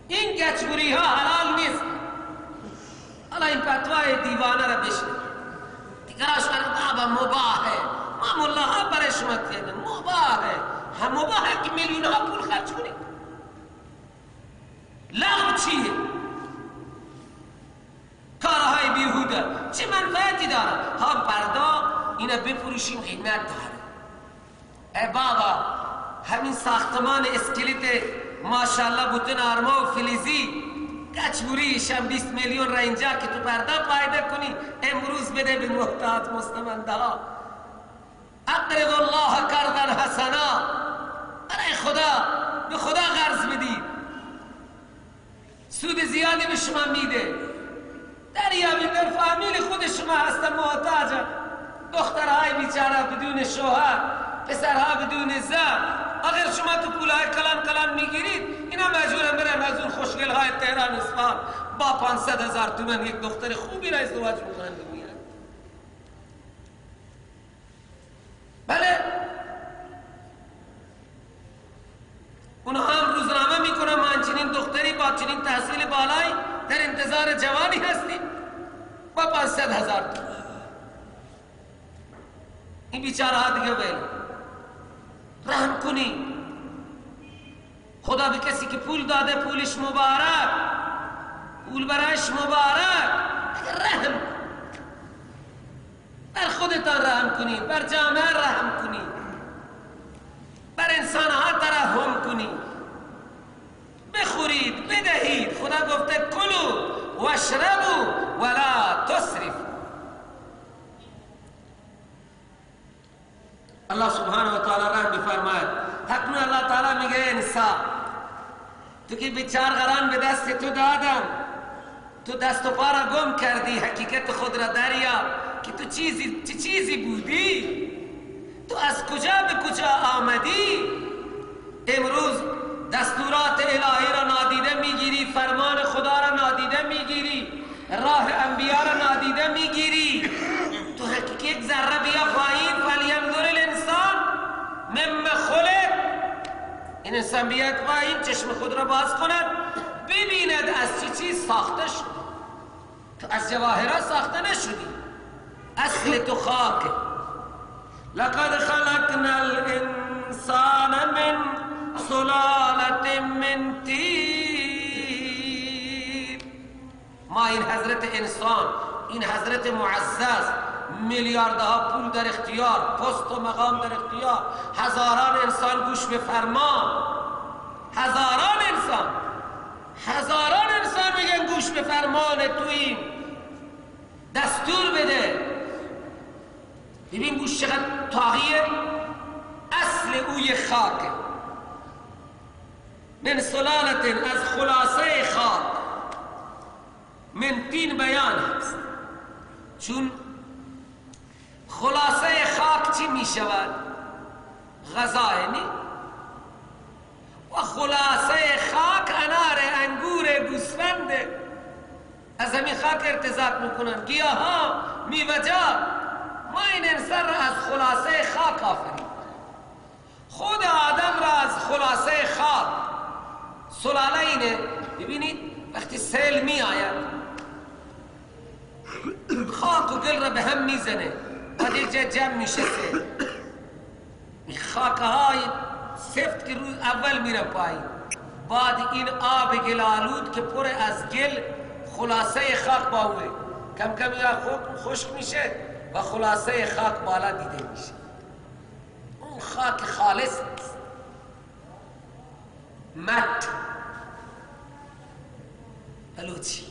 این گچبوری ها حلال نیست. حالا این فتوای دیوانه را بشنه. دیگراش من بابا مباهه، ما ملاها برای شما تیده مباهه. هم مباهه که میلیون ها پول خرج کنید. لغو چیه؟ کارهای بیهوده چه منفعتی داره؟ ها بردا اینا بفروشیم قیمت داره. ای بابا همین ساختمان اسکلیت ماشاءالله بوتن آرما و فلزی گچبوریش هم 20 میلیون را اینجا که تو بردا پایده کنی امروز بده به محتاج مستمنده ها. اقرض الله قرضا حسنا، برای خدا به خدا قرض بدید، سود زیادی به شما میده. دریابید در فامیل خود شما هستن محتاج، دخترهای بیچاره بدون شوهر، پسرها بدون زن. اگر شما تو پولهای کلان میگیرید اینا مجبورن برن از اون خوشگلهای تهران اصفهان با 500,000 تومان یک دختر خوبی را ازدواج میکنن میارن. بله اونها هم روزنامه میکنن ما چنین دختری با چنین تحصیل بالایی در انتظار جوانی هستیم با 500,000 تومان. این بیچاره ها دیگه ویل رحم کنی. خدا به کسی که پول داده پولش مبارک، پول برایش مبارک. رحم بر خودتان رحم کنید، بر جامعه رحم کنید، بر انسانها ترحم کنید. بخورید بدهید. خدا گفته کلوا واشربوا ولا تسرفوا. الله سبحانه و تعالی رحم بفرماید. حکم الله تعالی میگه انسان تو که بیچار غران به دست تو دادم، تو دست و پا را گم کردی، حقیقت خود را دریاب که تو چیزی بودی. تو از کجا به کجا آمدی؟ امروز دستورات الهی را نادیده میگیری، فرمان خدا را نادیده میگیری، راه انبیا را نادیده میگیری. تو حقیقت یک ذره بیا پایین. فلینظر الانسان مما خلق. این انسان بیاد پایین، چشم خود را باز کند، ببیند از چی چیز ساخته شد. تو از جواهرات ساخته نشدی، اصل تو خاک. لقد خلقنا الانسان من سلالة من طین. ما این حضرت انسان، این حضرت معزز، میلیاردها پول در اختیار، پست و مقام در اختیار، هزاران انسان گوش به فرمان، هزاران انسان میگن گوش به فرمان تو، این دستور بده. ببین گوش چقدر طاغیه. اصل اوی خاک، من سلالت، از خلاصه خاک، من تین بیان هست. چون خلاصه خاک چی می شود؟ غذای نی. و خلاصه خاک انار، انگور، گوسفند، از همین خاک ارتزاق میکنن. گیاها، میوه‌جات. ما این انسان را از خلاصه خاک آفرید. خود آدم را از خلاصه خاک، سلاله اینه. ببینید وقتی سیل می آید خاک و گل را به هم میزنه، بعد یک جا جمع میشه سیل. این خاکهای سفت که روز اول میره پایین، بعد این آب گلالود که پر از گل خلاصه خاک باوه کم کم یا خشک میشه و خلاصه خاک بالا دیده میشه. اون خاک خالص نیست، مت بلوچی.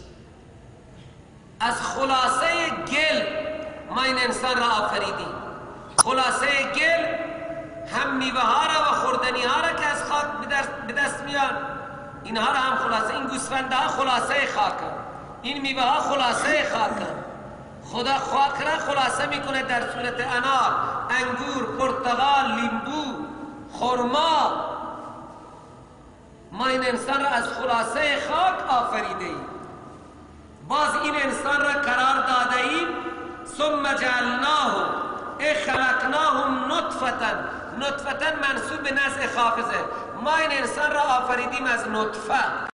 از خلاصه گل ما این انسان را آفریدیم. خلاصه گل هم میوه ها را و خوردنی ها را که از خاک به دست میاد، اینها را هم خلاصه. این گوسفنده ها خلاصه خاک، این میوه ها خلاصه خاک. خدا خاک را خلاصه میکنه در صورت انار، انگور، پرتقال، لیمبو، خرما. ما این انسان را از خلاصه خاک آفریده ایم. باز این انسان را قرار داده ایم ثم جعلناه خلقناهم نطفة منصوب به نزع خافضه. ما این انسان را آفریدیم از نطفه.